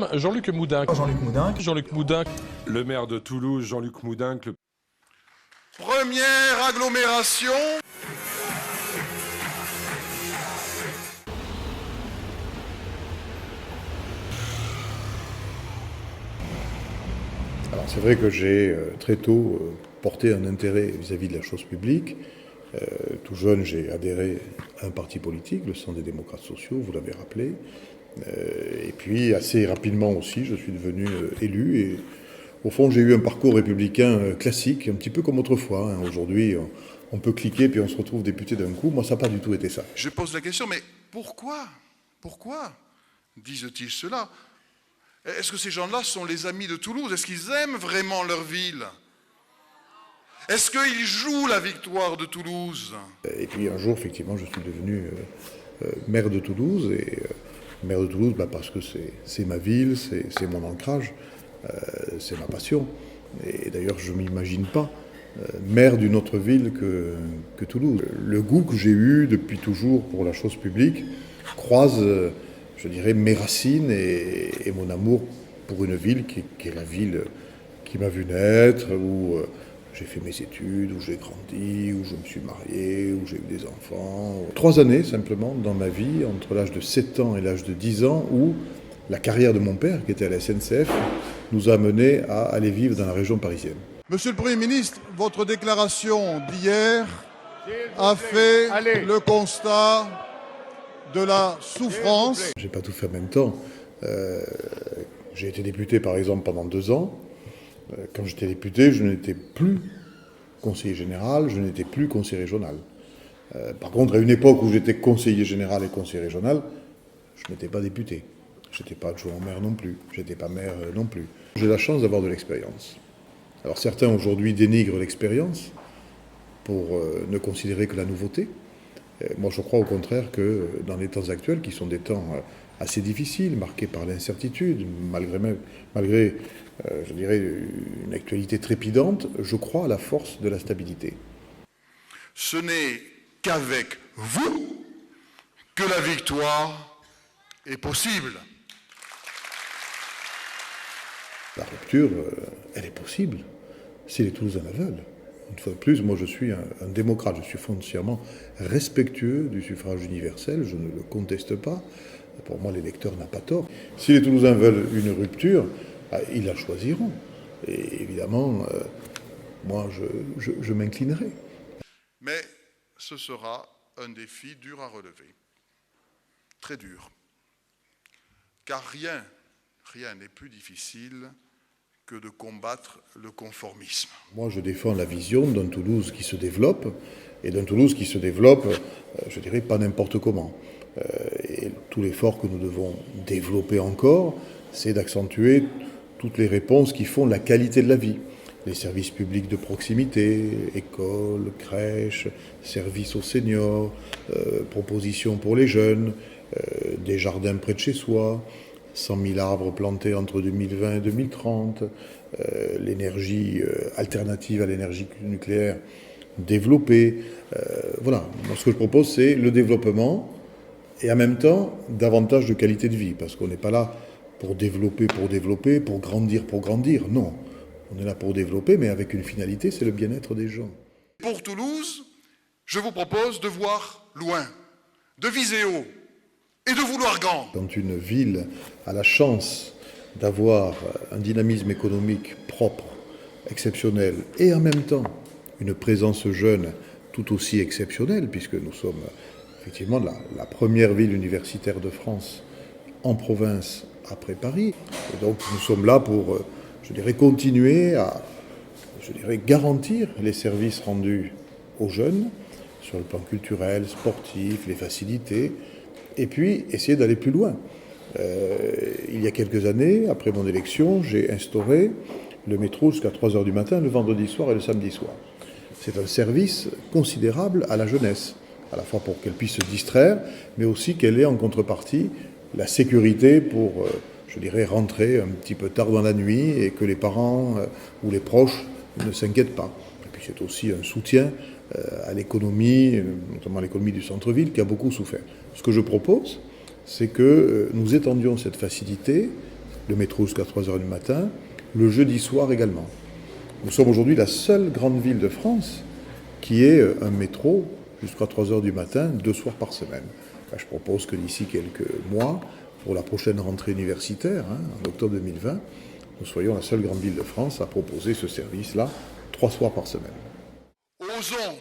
Madame, Jean-Luc Moudenc. Jean-Luc Moudenc. Jean-Luc Moudenc. Le maire de Toulouse, Jean-Luc Moudenc. Première agglomération. Alors c'est vrai que j'ai très tôt porté un intérêt vis-à-vis de la chose publique. Tout jeune, j'ai adhéré à un parti politique, le Centre des démocrates sociaux, vous l'avez rappelé. Et puis assez rapidement aussi, je suis devenu élu. Et au fond, j'ai eu un parcours républicain classique, un petit peu comme autrefois. Aujourd'hui, on peut cliquer puis on se retrouve député d'un coup. Moi, ça n'a pas du tout été ça. Je pose la question, mais pourquoi disent-ils cela? Est-ce que ces gens-là sont les amis de Toulouse? Est-ce qu'ils aiment vraiment leur ville? Est-ce qu'ils jouent la victoire de Toulouse? Et puis un jour, effectivement, je suis devenu maire de Toulouse. Et maire de Toulouse, parce que c'est ma ville, c'est mon ancrage, c'est ma passion. Et d'ailleurs, je ne m'imagine pas maire d'une autre ville que Toulouse. Le goût que j'ai eu depuis toujours pour la chose publique croise, je dirais, mes racines et mon amour pour une ville qui est la ville qui m'a vu naître, où j'ai fait mes études, où j'ai grandi, où je me suis marié, où j'ai eu des enfants. 3 années simplement dans ma vie, entre l'âge de 7 ans et l'âge de 10 ans, où la carrière de mon père, qui était à la SNCF, nous a menés à aller vivre dans la région parisienne. Monsieur le Premier ministre, votre déclaration d'hier a fait le constat de la souffrance. J'ai pas tout fait en même temps. J'ai été député par exemple pendant 2 ans. Quand j'étais député, je n'étais plus conseiller général, je n'étais plus conseiller régional. Par contre, à une époque où j'étais conseiller général et conseiller régional, je n'étais pas député. Je n'étais pas adjoint au maire non plus. Je n'étais pas maire non plus. J'ai la chance d'avoir de l'expérience. Alors certains aujourd'hui dénigrent l'expérience pour ne considérer que la nouveauté. Moi, je crois au contraire que dans les temps actuels, qui sont des temps assez difficiles, marqués par l'incertitude, malgré je dirais, une actualité trépidante, je crois à la force de la stabilité. Ce n'est qu'avec vous que la victoire est possible. La rupture, elle est possible, si les Toulousains la veulent. Une fois de plus, moi je suis un démocrate, je suis foncièrement respectueux du suffrage universel, je ne le conteste pas. Pour moi, l'électeur n'a pas tort. Si les Toulousains veulent une rupture, ils la choisiront. Et évidemment, moi je m'inclinerai. Mais ce sera un défi dur à relever, très dur. Car rien n'est plus difficile que de combattre le conformisme. Moi, je défends la vision d'un Toulouse qui se développe, et d'un Toulouse qui se développe, je dirais, pas n'importe comment. Et tout l'effort que nous devons développer encore, c'est d'accentuer toutes les réponses qui font la qualité de la vie. Les services publics de proximité, écoles, crèches, services aux seniors, propositions pour les jeunes, des jardins près de chez soi, 100 000 arbres plantés entre 2020 et 2030, l'énergie alternative à l'énergie nucléaire développée. Voilà, moi ce que je propose, c'est le développement et en même temps davantage de qualité de vie, parce qu'on n'est pas là pour développer, pour grandir, non. On est là pour développer, mais avec une finalité, c'est le bien-être des gens. Pour Toulouse, je vous propose de voir loin, de viser haut et de vouloir grand. Quand une ville a la chance d'avoir un dynamisme économique propre, exceptionnel, et en même temps une présence jeune tout aussi exceptionnelle, puisque nous sommes effectivement la première ville universitaire de France en province après Paris. Et donc nous sommes là pour, je dirais, continuer à, garantir les services rendus aux jeunes sur le plan culturel, sportif, les facilités, et puis essayer d'aller plus loin. Il y a quelques années, après mon élection, j'ai instauré le métro jusqu'à 3h du matin, le vendredi soir et le samedi soir. C'est un service considérable à la jeunesse, à la fois pour qu'elle puisse se distraire, mais aussi qu'elle ait en contrepartie la sécurité pour, rentrer un petit peu tard dans la nuit et que les parents ou les proches ne s'inquiètent pas. Et puis c'est aussi un soutien à l'économie, notamment à l'économie du centre-ville, qui a beaucoup souffert. Ce que je propose, c'est que nous étendions cette facilité le métro jusqu'à 3 heures du matin, le jeudi soir également. Nous sommes aujourd'hui la seule grande ville de France qui ait un métro jusqu'à 3 heures du matin, 2 soirs par semaine. Je propose que d'ici quelques mois, pour la prochaine rentrée universitaire, en octobre 2020, nous soyons la seule grande ville de France à proposer ce service-là 3 soirs par semaine. Osons